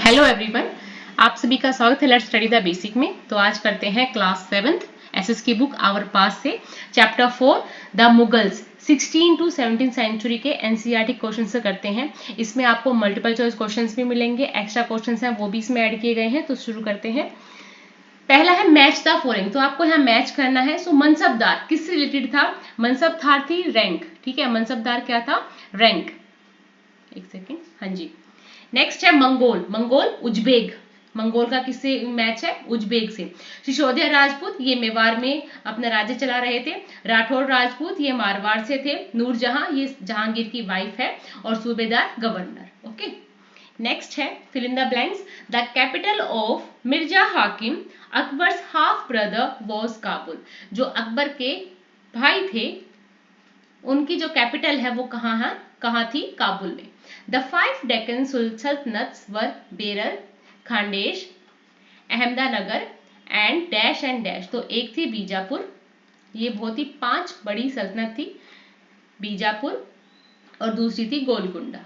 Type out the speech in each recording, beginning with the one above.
Hello everyone, आप सभी का स्वागत है लेट्स स्टडी द बेसिक में। तो आज करते हैं क्लास 7th एसएस की बुक आवर पास से chapter 4 the Mughals 16 to 17 century के एनसीईआरटी क्वेश्चन से करते हैं। इसमें आपको मल्टीपल चॉइस क्वेश्चंस भी मिलेंगे, एक्स्ट्रा क्वेश्चंस हैं वो भी इसमें ऐड किए गए हैं। तो शुरू करते हैं। पहला है मैच द फॉलोइंग। तो आपको यहाँ मैच करना है। सो मनसबदार किससे रिलेटेड था? मनसबदार थी रैंक, ठीक है। मनसबदार क्या था? रैंक। एक सेकेंड, हाँ जी। नेक्स्ट है मंगोल। Mongol Uzbek. मंगोल का किससे मैच है? उज्बेक से। सिसोदिया राजपूत ये मेवाड़ में अपना राज्य चला रहे थे। राठौर राजपूत ये मारवाड़ से थे। नूरजहां ये जहांगीर की वाइफ है और सूबेदार गवर्नर। ओके, नेक्स्ट है fill in the blanks. The capital of Mirza Hakim Akbar's half brother was Kabul. जो अकबर के भाई थे उनकी जो कैपिटल है वो कहाँ थी? काबुल में। The 5 Deccan sultanates were Berar, Khandesh, Ahmadnagar and dash. तो एक थी बीजापुर, ये बहुत ही 5 बड़ी सल्तनत थी, बीजापुर, और दूसरी थी गोलकुंडा।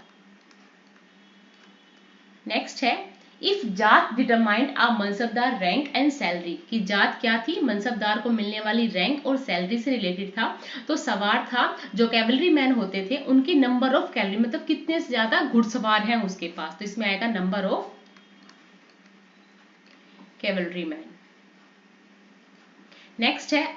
नेक्स्ट है इफ जात determined a mansabdar rank and salary. कि जात क्या थी? मनसबदार को मिलने वाली रैंक और सैलरी से रिलेटेड था। तो सवार था, जो कैवलरी मैन होते थे उनकी नंबर ऑफ कैवलरी, मतलब कितने से ज्यादा घुड़सवार हैं उसके पास। तो इसमें आएगा number of cavalry man. Next है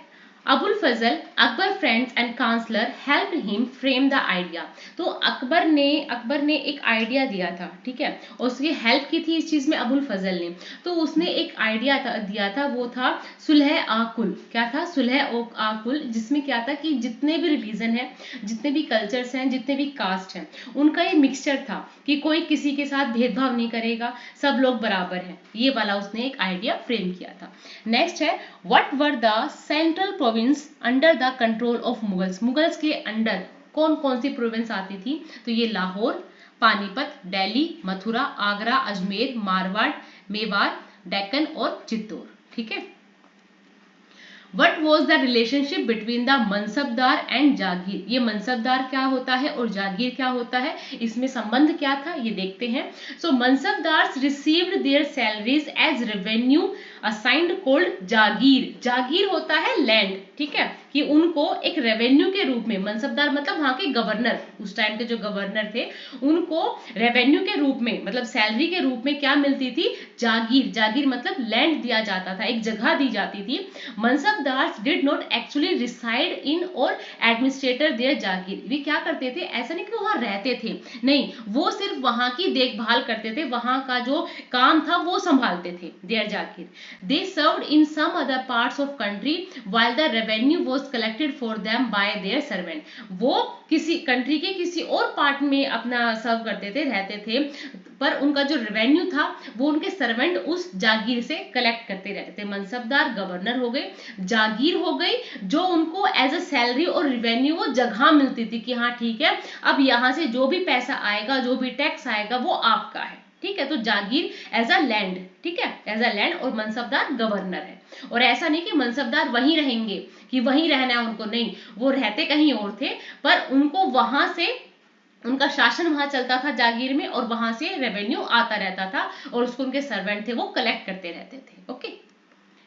Abul Fazl Akbar friends and counsellor help him frame the idea. तो अकबर ने एक आइडिया दिया था, ठीक है, और उसकी हेल्प की थी इस चीज में अबुल फजल ने। तो उसने एक आइडिया दिया था, वो था सुलह आकुल। क्या था? सुलह आकुल, जिसमें क्या था कि जितने भी रिलीजन है, जितने भी कल्चर्स हैं, जितने भी कास्ट हैं, उनका ये मिक्सचर था कि कोई किसी के साथ भेदभाव नहीं करेगा, सब लोग बराबर हैं। ये वाला उसने एक आइडिया फ्रेम किया था। नेक्स्ट है what were the central province under the control of Mughals. Mughals के अंडर कौन कौन सी प्रोविंस आती थी? तो ये लाहौर, पानीपत, दिल्ली, मथुरा, आगरा, अजमेर, मारवाड़, मेवाड़, डेक्कन और चित्तौड़, ठीक है। What was the relationship between the mansabdar and jagir. ये मनसबदार क्या होता है और जागीर क्या होता है, इसमें संबंध क्या था, ये देखते हैं। So mansabdar received their salaries as revenue assigned called jagir. जागीर होता है लैंड, ठीक है, कि उनको एक रेवेन्यू के रूप में, मनसबदार मतलब वहां के गवर्नर, उस टाइम के जो गवर्नर थे, उनको रेवेन्यू के रूप में, मतलब सैलरी के रूप में क्या मिलती थी? जागीर। जागीर मतलब लैंड दिया जाता था, एक जगह दी जाती थी। Mansabdars did not actually reside in or administrator there जागीर। वे क्या करते थे? ऐसा नहीं कि वहां रहते थे, नहीं, वो सिर्फ वहां की देखभाल करते थे, वहां का जो काम था वो संभालते थे, their jagir. They served in some other parts of country while the revenue was collected for them by their servant. वो किसी कंट्री के किसी और पार्ट में अपना सर्व करते थे, रहते थे, पर उनका जो रेवेन्यू था वो उनके सर्वेंट उस जागीर से कलेक्ट करते रहते थे। मनसबदार गवर्नर हो गए, जागीर हो गई, जो उनको एज अ सैलरी और रेवेन्यू वो जगह मिलती थी कि हाँ ठीक है, अब यहाँ से जो भी पैसा आएगा, जो भी टैक्स आएगा वो आपका है, ठीक है। तो जागीर एज अ लैंड, ठीक है, एज अ लैंड, और मनसबदार गवर्नर है। और ऐसा नहीं कि मनसबदार वहीं रहेंगे, कि वहीं रहना है उनको, नहीं, वो रहते कहीं और थे, पर उनको वहां से उनका शासन वहां चलता था जागीर में, और वहां से रेवेन्यू आता रहता था, और उसको उनके सर्वेंट थे वो कलेक्ट करते रहते थे। ओके,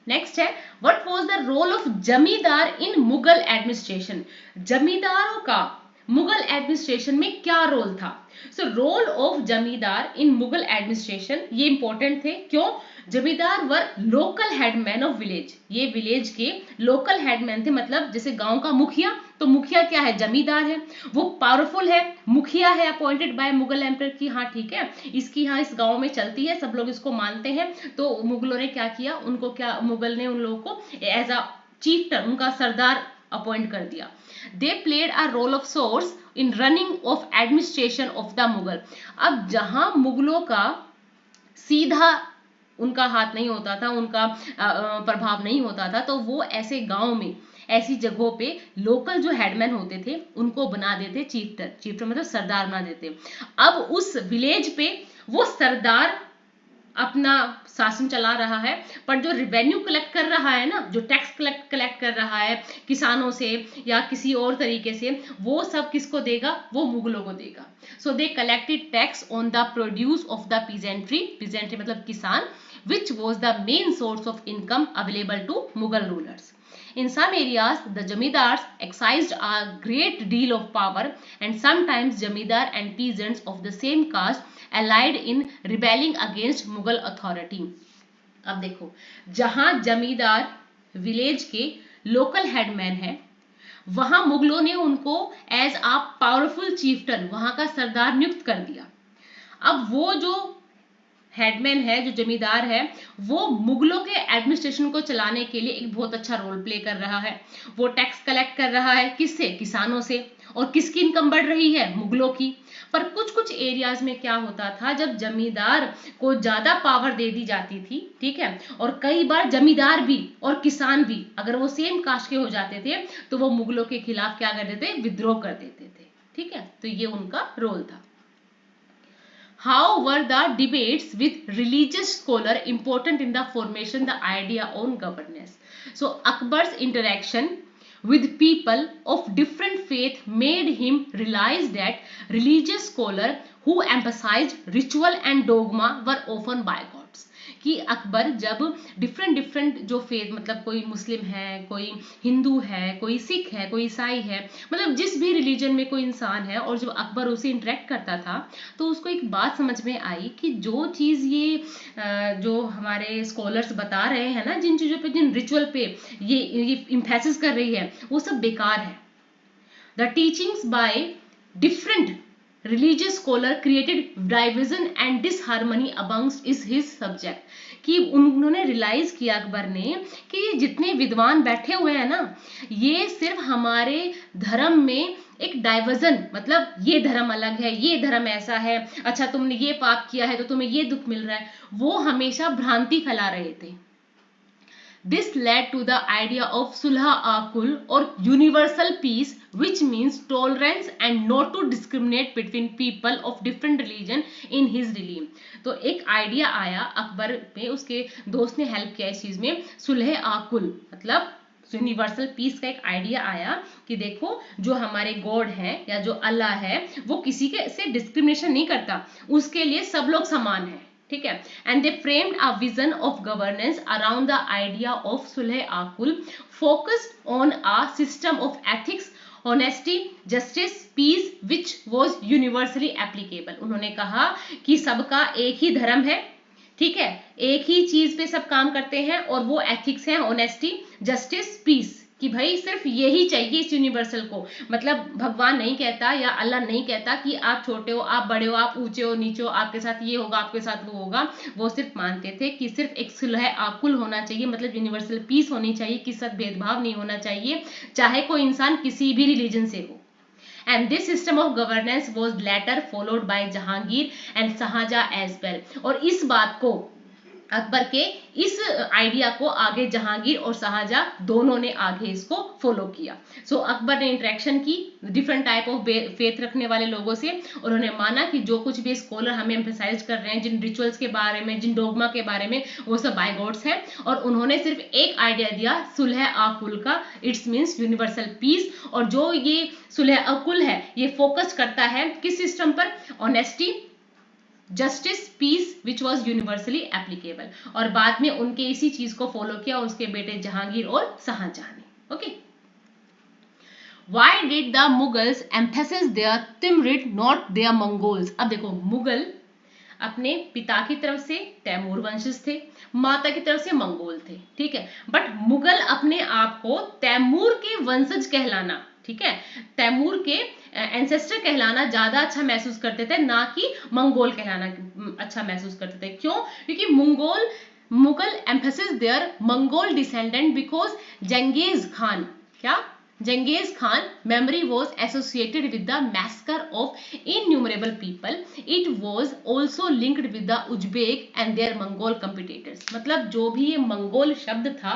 नेक्स्ट है what was the role of zamindar in Mughal administration. जमींदारों का मुगल एडमिनिस्ट्रेशन में क्या रोल था? So role of zamindar in Mughal administration, ये इंपॉर्टेंट थे। क्यों? जमींदार वर लोकल हेडमैन ऑफ विलेज। ये विलेज के लोकल हेडमैन थे, मतलब जैसे गांव का मुखिया, तो मुखिया क्या है? जमींदार है। वो पावरफुल है, मुखिया है अपॉइंटेड बाय मुगल एम्पर की, हाँ ठीक है, इसकी यहाँ इस गांव में चलती है, सब लोग इसको मानते हैं। तो मुगलों ने क्या किया, उनको क्या, मुगल ने उन लोगों को एज अ चीफ्टन, उनका सरदार अपॉइंट कर दिया। They played a role of source in running of administration of the Mughal. अब जहां मुगलों का सीधा उनका हाथ नहीं होता था, उनका प्रभाव नहीं होता था, तो वो ऐसे गांव में, ऐसी जगहों पे लोकल जो हेडमैन होते थे उनको बना देते चीफ्टर। चीफ्टर मतलब सरदार बना देते। अब उस विलेज पे वो सरदार अपना शासन चला रहा है, पर जो रिवेन्यू कलेक्ट कर रहा है ना, जो टैक्स कलेक्ट कर रहा है किसानों से या किसी और तरीके से, वो सब किसको देगा? वो मुगलों को देगा. So they collected tax on the produce of the peasantry मतलब किसान, which was the main source of income available to Mughal rulers. In some areas, the Jamidars exercised a great deal of power, and sometimes Jamidar and peasants of the same caste allied in rebelling against Mughal authority. अब देखो, जहां जमींदार village के local headman है, वहां मुगलों ने उनको एज अ पावरफुल चीफ्टन, वहां का सरदार नियुक्त कर दिया. अब वो जो हेडमैन है, जो जमींदार है, वो मुगलों के एडमिनिस्ट्रेशन को चलाने के लिए एक बहुत अच्छा रोल प्ले कर रहा है. वो टैक्स कलेक्ट कर रहा है, किससे? किसानों से. और किसकी इनकम बढ़ रही है? मुगलों की. पर कुछ कुछ एरियाज में क्या होता था, जब जमींदार को ज्यादा पावर दे दी जाती थी, ठीक है, और कई बार जमींदार भी और किसान भी अगर वो सेम कास्ट के हो जाते थे, तो वो मुगलों के खिलाफ क्या कर देते? विद्रोह कर देते थे. ठीक है, तो ये उनका रोल था. How were the debates with religious scholar important in the formation the idea on governance? So Akbar's interaction with people of different faith made him realize that religious scholars who emphasized ritual and dogma were often bigots. कि अकबर जब different जो faith, मतलब कोई मुस्लिम है, कोई हिंदू है, कोई सिख है, कोई ईसाई है, मतलब जिस भी रिलीजन में कोई इंसान है, और जब अकबर उससे इंटरेक्ट करता था, तो उसको एक बात समझ में आई कि जो चीज़ ये जो हमारे स्कॉलर्स बता रहे हैं ना, जिन चीज़ों पे, जिन रिचुअल पे ये इम्फेसिस कर रही है, वो सब बेकार है. The teachings by different religious scholar created division and disharmony amongst is his subject. कि उन्होंने रियलाइज किया अकबर ने कि ये जितने विद्वान बैठे हुए हैं ना, ये सिर्फ हमारे धर्म में एक डाइवर्जन, मतलब ये धर्म अलग है, ये धर्म ऐसा है, अच्छा तुमने ये पाप किया है तो तुम्हें ये दुख मिल रहा है, वो हमेशा भ्रांति फैला रहे थे. This led to the idea of Sulha Akul or universal peace, which means tolerance and not to discriminate between people of different religion in his realm. तो एक आइडिया आया अकबर में, उसके दोस्त ने हेल्प किया इस चीज में. सुलह आकुल मतलब यूनिवर्सल पीस का एक आइडिया आया कि देखो, जो हमारे गॉड है या जो अल्लाह है, वो किसी के से डिस्क्रिमिनेशन नहीं करता, उसके लिए सब लोग समान है. ठीक है. And they framed a vision of governance around the idea of sulh akul, focused on a system of ethics, honesty, justice, peace, which was universally applicable. उन्होंने कहा कि सबका एक ही धर्म है, ठीक है, एक ही चीज पे सब काम करते हैं, और वो एथिक्स है, ऑनेस्टी, जस्टिस, पीस, कि भाई सिर्फ यही चाहिए इस यूनिवर्सल को. मतलब भगवान नहीं कहता या अल्लाह नहीं कहता कि आप छोटे हो, आप बड़े हो, आप ऊंचे हो, नीचे हो, आपके साथ ये होगा, आपके साथ वो होगा. वो सिर्फ मानते थे कि सिर्फ एक सुलह आकुल होना चाहिए, मतलब यूनिवर्सल पीस होनी चाहिए, किसी साथ भेदभाव नहीं होना चाहिए, चाहे कोई इंसान किसी भी रिलीजन से हो. And this system of governance was later followed by Jahangir and Shahjahan as well. और इस बात को, अकबर के इस आइडिया को आगे जहांगीर और शाहजहां दोनों ने आगे इसको फॉलो किया. सो अकबर ने इंटरेक्शन की डिफरेंट टाइप ऑफ फेथ रखने वाले लोगों से, और उन्होंने माना कि जो कुछ भी स्कॉलर हमें एम्फेसाइज कर रहे हैं, जिन रिचुअल्स के बारे में, जिन डोगमा के बारे में, वो सब बाय गॉड्स है. और उन्होंने सिर्फ एक आइडिया दिया सुलह आकुल का, इट्स मीन्स यूनिवर्सल पीस. और जो ये सुलह आकुल है, ये फोकस करता है किस सिस्टम पर? Honesty, justice, peace, which was universally applicable. और बाद में उनके इसी चीज को फॉलो किया उसके बेटे जहांगीर और शाहजहां ने. Okay. Why did the Mughals emphasise their Timurid not their Mongols? अब देखो, मुगल अपने पिता की तरफ से तैमूर वंशज थे, माता की तरफ से मंगोल थे, ठीक है, बट मुगल अपने आप को तैमूर के वंशज कहलाना, ठीक है, तैमूर के एंसेस्टर कहलाना ज्यादा अच्छा महसूस करते थे, ना कि मंगोल कहलाना अच्छा महसूस करते थे. क्यों? क्योंकि Mughal emphasise their Mongol descendant because Genghis Khan, क्या? Genghis Khan memory was associated with the massacre of innumerable people. It was also linked with the Uzbek and their Mongol competitors. मतलब जो भी ये मंगोल शब्द था,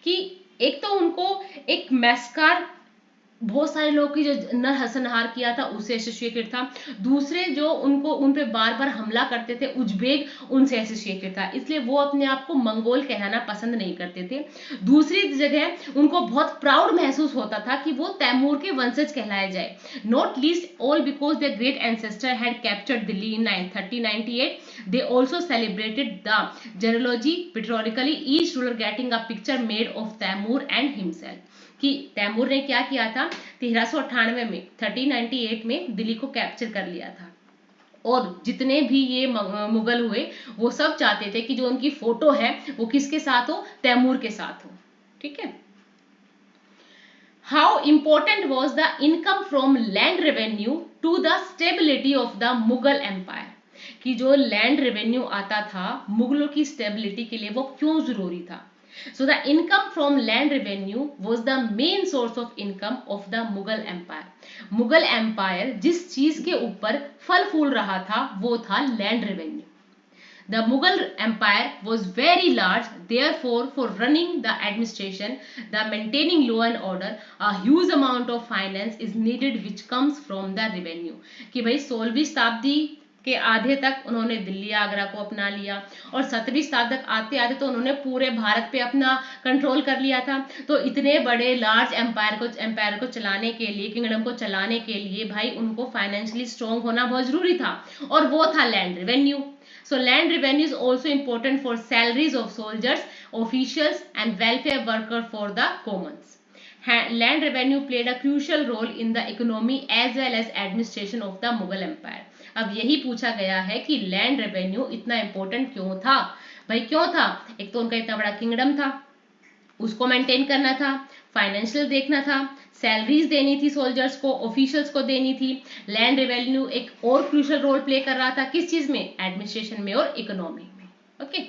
कि एक तो उनको एक मैस्कार बहुत सारे लोग की जो नरसंहार किया था उससे एसोसिएटेड था। दूसरे जो उनको उन पे बार बार हमला करते थे उज्बेक, उनसे एसोसिएटेड था, इसलिए वो अपने आप को मंगोल कहलाना पसंद नहीं करते थे। दूसरी जगह उनको बहुत प्राउड महसूस होता था कि वो तैमूर के वंशज कहलाए जाए, not least all because their great ancestor had captured Delhi in 1398. They also celebrated the genealogy pictorially, each ruler getting a picture made of Taimur and himself. कि तैमूर ने क्या किया था, 1398 में 1398 में दिल्ली को कैप्चर कर लिया था, और जितने भी ये मुगल हुए वो सब चाहते थे कि जो उनकी फोटो है वो किसके साथ हो, तैमूर के साथ हो। ठीक है। How important was the income from land revenue to the stability of the Mughal empire, कि जो लैंड रेवेन्यू आता था मुगलों की स्टेबिलिटी के लिए वो क्यों जरूरी था। So the income from land revenue was the main source of income of the Mughal Empire. Mughal empire जिस चीज के ऊपर फल फूल रहा था वो था land revenue. The Mughal Empire was very large, therefore, for running the administration, the maintaining law and order, a huge amount of finance is needed, which comes from the revenue. कि भाई 16वीं शताब्दी के आधे तक उन्होंने दिल्ली आगरा को अपना लिया, और 17वीं शताब्दी तक आते आते तो उन्होंने पूरे भारत पे अपना कंट्रोल कर लिया था। तो इतने बड़े लार्ज एम्पायर को चलाने के लिए, किंगडम को चलाने के लिए भाई उनको फाइनेंशियली स्ट्रॉन्ग होना बहुत जरूरी था, और वो था land revenue. So land revenue is also important for salaries of soldiers, officials and welfare workers for the commons. Land revenue played a crucial role in the economy as well as administration of the Mughal Empire. अब यही पूछा गया है कि land revenue इतना important क्यों था। भाई क्यों था, एक तो उनका इतना बड़ा किंगडम था, उसको मेंटेन करना था, फाइनेंशियल देखना था, सैलरीज देनी थी सोल्जर्स को, ऑफिशियल्स को देनी थी। लैंड रेवेन्यू एक और क्रूशियल रोल प्ले कर रहा था किस चीज में, एडमिनिस्ट्रेशन में और इकोनॉमी में। Okay,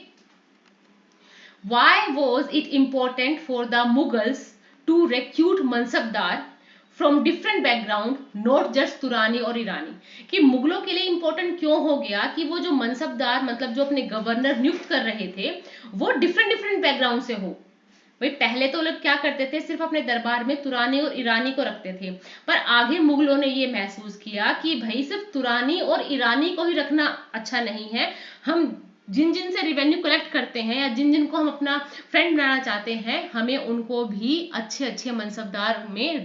why was it important for the Mughals to recruit mansabdar from different background, not just Turani और ईरानी, कि मुगलों के लिए इंपॉर्टेंट क्यों हो गया कि वो जो मनसबदार मतलब जो अपने गवर्नर नियुक्त कर रहे थे वो डिफरेंट बैकग्राउंड से हो। भाई पहले तो लोग क्या करते थे, सिर्फ अपने दरबार में तुरानी और ईरानी को रखते थे, पर आगे मुगलों ने ये महसूस किया कि भाई सिर्फ तुरानी और ईरानी को ही रखना अच्छा नहीं है, हम जिन जिन से रिवेन्यू कलेक्ट करते हैं या जिन जिन को हम अपना फ्रेंड बनाना चाहते हैं हमें उनको भी अच्छे अच्छे मनसबदार में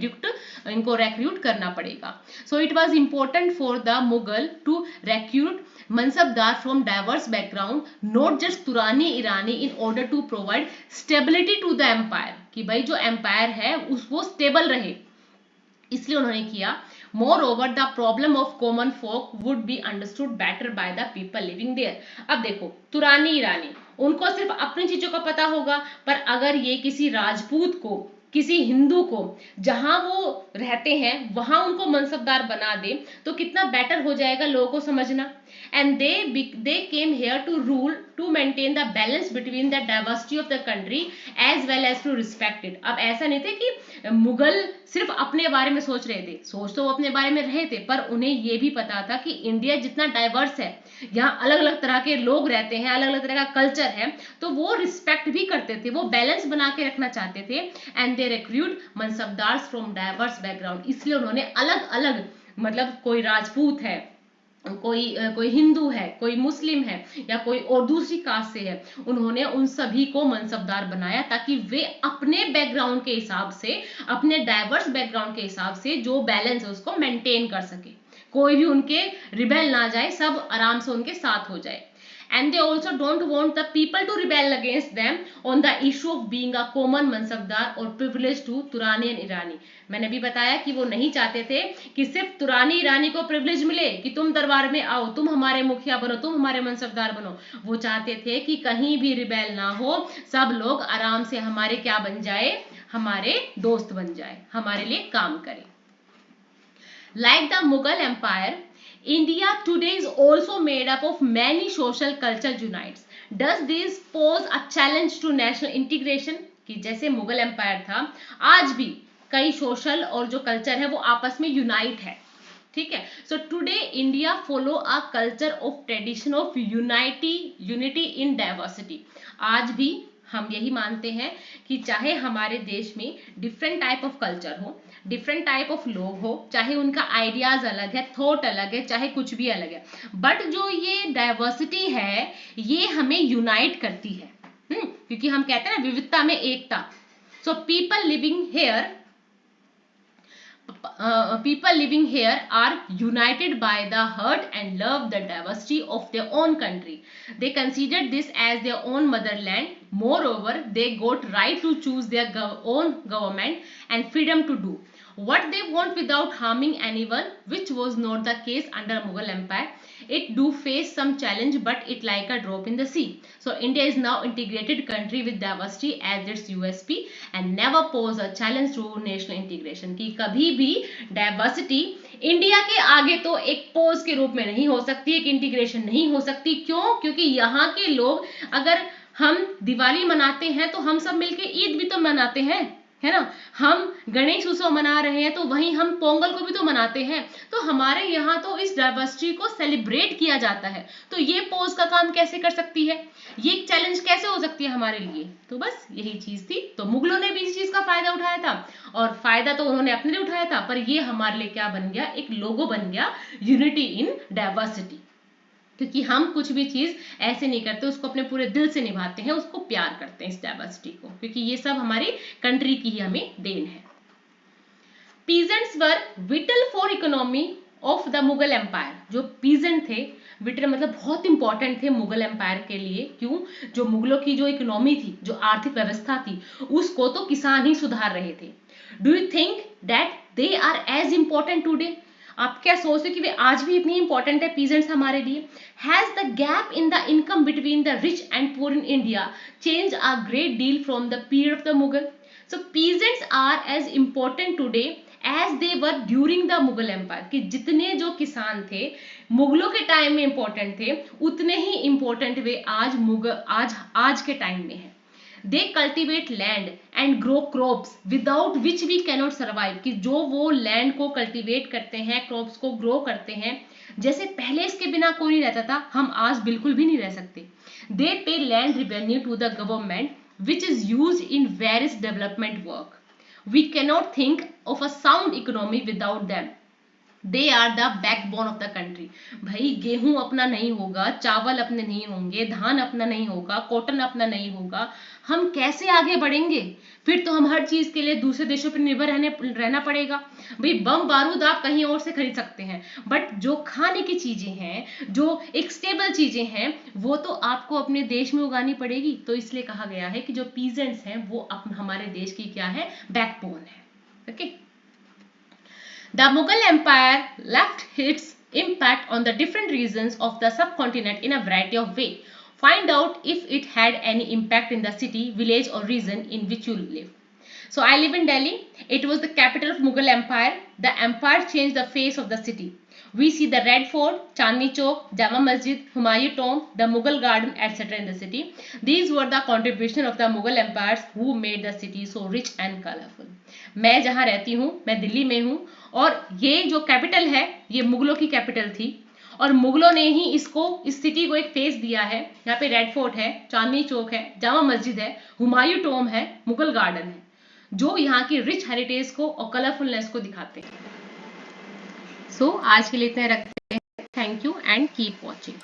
इनको रिक्रूट करना पड़ेगा। So it was important for the Mughal to recruit mansabdar from diverse background, not just Turani Irani, in order to provide stability to the empire, कि भाई जो एम्पायर है वो स्टेबल रहे, इसलिए उन्होंने किया। Moreover the problem of common folk would be understood better by the people living there. अब देखो तुरानी ईरानी उनको सिर्फ अपनी चीजों का पता होगा, पर अगर ये किसी राजपूत को, किसी हिंदू को जहां वो रहते हैं वहां उनको मनसबदार बना दे तो कितना बेटर हो जाएगा लोगों को समझना। and they came here to rule, to maintain the balance between the diversity of the country as well as to respect it। अब ऐसा नहीं थे कि मुगल सिर्फ अपने बारे में सोच रहे थे, सोच तो वो अपने बारे में रहे थे, पर उन्हें ये भी पता था कि इंडिया जितना डाइवर्स है, यहाँ अलग अलग तरह के लोग रहते हैं, अलग अलग तरह का कल्चर है, तो वो रिस्पेक्ट भी करते थे, वो बैलेंस बना के रखना चाहते थे। And they recruit mansabdars from diverse background, इसलिए उन्होंने अलग अलग मतलब कोई राजपूत है, कोई हिंदू है, कोई मुस्लिम है या कोई और दूसरी कास्ट से है, उन्होंने उन सभी को मनसबदार बनाया ताकि वे अपने बैकग्राउंड के हिसाब से, अपने डाइवर्स बैकग्राउंड के हिसाब से जो बैलेंस है उसको मेंटेन कर सके, कोई भी उनके रिबेल ना जाए, सब आराम से उनके साथ हो जाए। And they also don't want the people to rebel against them on the issue of being a common mansabdar or privilege to Turani and Irani। मैंने भी बताया कि वो नहीं चाहते थे कि सिर्फ तुरानी ईरानी को प्रिविलेज मिले कि तुम दरबार में आओ, तुम हमारे मुखिया बनो, तुम हमारे मनसबदार बनो। वो चाहते थे कि कहीं भी रिबेल ना हो, सब लोग आराम से हमारे क्या बन जाए, हमारे दोस्त बन जाए, हमारे लिए काम करें। Like the Mughal Empire, India today is also made up of many social culture unites. Does this pose a challenge to national integration? कि जैसे मुगल एम्पायर था, आज भी कई सोशल और जो कल्चर है वो आपस में यूनाइट है। ठीक है, so today India follow a culture of tradition of unity in diversity. आज भी हम यही मानते हैं कि चाहे हमारे देश में डिफरेंट टाइप ऑफ कल्चर हो, डिफरेंट टाइप ऑफ लोग हो, चाहे उनका आइडियाज अलग है, थॉट अलग है, चाहे कुछ भी अलग है, बट जो ये डाइवर्सिटी है ये हमें यूनाइट करती है। क्योंकि हम कहते हैं ना विविधता में एकता। सो people living here are united by the hurt and love the diversity of their own country. They considered this as their own motherland. Moreover, they got right to choose their own government and freedom to do what they want without harming anyone, which was not the case under Mughal Empire. It do face some challenge, but it like a drop in the sea. So India is now integrated country with diversity as its USP and never pose a challenge to national integration. कि कभी भी diversity India के आगे तो एक pose के रूप में नहीं हो सकती, एक इंटीग्रेशन नहीं हो सकती। क्यों? क्योंकि यहाँ के लोग, अगर हम दिवाली मनाते हैं तो हम सब मिलके ईद भी तो मनाते हैं, है ना। हम गणेश उत्सव मना रहे हैं तो वहीं हम पोंगल को भी तो मनाते हैं। तो हमारे यहाँ तो इस डाइवर्सिटी को सेलिब्रेट किया जाता है। तो ये पोज का काम कैसे कर सकती है, ये एक चैलेंज कैसे हो सकती है हमारे लिए? तो बस यही चीज थी। तो मुगलों ने भी इस चीज का फायदा उठाया था, और फायदा तो उन्होंने अपने लिए उठाया था, पर ये हमारे लिए क्या बन गया, एक लोगो बन गया, यूनिटी इन डाइवर्सिटी। क्योंकि हम कुछ भी चीज ऐसे नहीं करते, उसको अपने पूरे दिल से निभाते हैं, उसको प्यार करते हैं इस डाइवर्सिटी को, क्योंकि ये सब हमारी कंट्री की ही हमें देन है। Peasants were vital for economy of the Mughal empire. जो पीजेंट थे, विटल मतलब बहुत इंपॉर्टेंट थे मुगल एम्पायर के लिए। क्यों? जो मुगलों की जो इकोनॉमी थी, जो आर्थिक व्यवस्था थी, उसको तो किसान ही सुधार रहे थे। Do you think that they are as important today? आप क्या सोचते हो कि वे आज भी इतनी इंपॉर्टेंट है पीजेंट्स हमारे लिए? Has the gap in the income between the rich and poor in India change a great deal from the period of the Mughal? So peasants are as important today as they were during the Mughal empire. कि जितने जो किसान थे मुगलों के time में important थे, उतने ही इंपॉर्टेंट वे आज के टाइम में है। They cultivate land and grow crops without which we cannot survive. कि जो वो लैंड को कल्टिवेट करते हैं, क्रॉप्स को ग्रो करते हैं, जैसे पहले इसके बिना कोई नहीं रहता था, हम आज बिल्कुल भी नहीं रह सकते। They pay land revenue to the government which is use in various development work. We cannot think of a sound economy without them. They are the backbone of the country. भाई गेहूं अपना नहीं होगा, चावल अपने नहीं होंगे, धान अपना नहीं होगा, कॉटन अपना नहीं होगा, हम कैसे आगे बढ़ेंगे? फिर तो हम हर चीज के लिए दूसरे देशों पर निर्भर रहना पड़ेगा। भाई बम बारूद आप कहीं और से खरीद सकते हैं, बट जो खाने की चीजें हैं, जो एक स्टेबल चीजें हैं, वो तो आपको अपने देश में उगानी पड़ेगी। तो इसलिए कहा गया है कि जो पीजेंट्स हैं वो हमारे देश की क्या है, बैकबोन है। Okay. The Mughal Empire left its impact on the different regions of the subcontinent in a variety of ways. Find out if it had any impact in the city, village or region in which you live. So I live in Delhi. It was the capital of Mughal Empire. The empire changed the face of the city. We see the Red Fort, Chandni Chowk, Jama Masjid, Humayun Tomb, the Mughal Garden, etc. in the city. These were the contribution of the Mughal empires who made the city so rich and colorful. मैं जहाँ रहती हूँ, मैं दिल्ली में हूँ, और ये जो कैपिटल है ये मुगलों की कैपिटल थी, और मुगलों ने ही इस सिटी को एक फेस दिया है। यहाँ पे रेड फोर्ट है, चांदनी चौक है, जामा मस्जिद है, हुमायूं टॉम्ब है, मुगल गार्डन है, जो यहाँ की रिच हेरिटेज को और कलरफुलनेस को दिखाते हैं। सो आज के लिए इतना रखते हैं। Thank you and keep watching.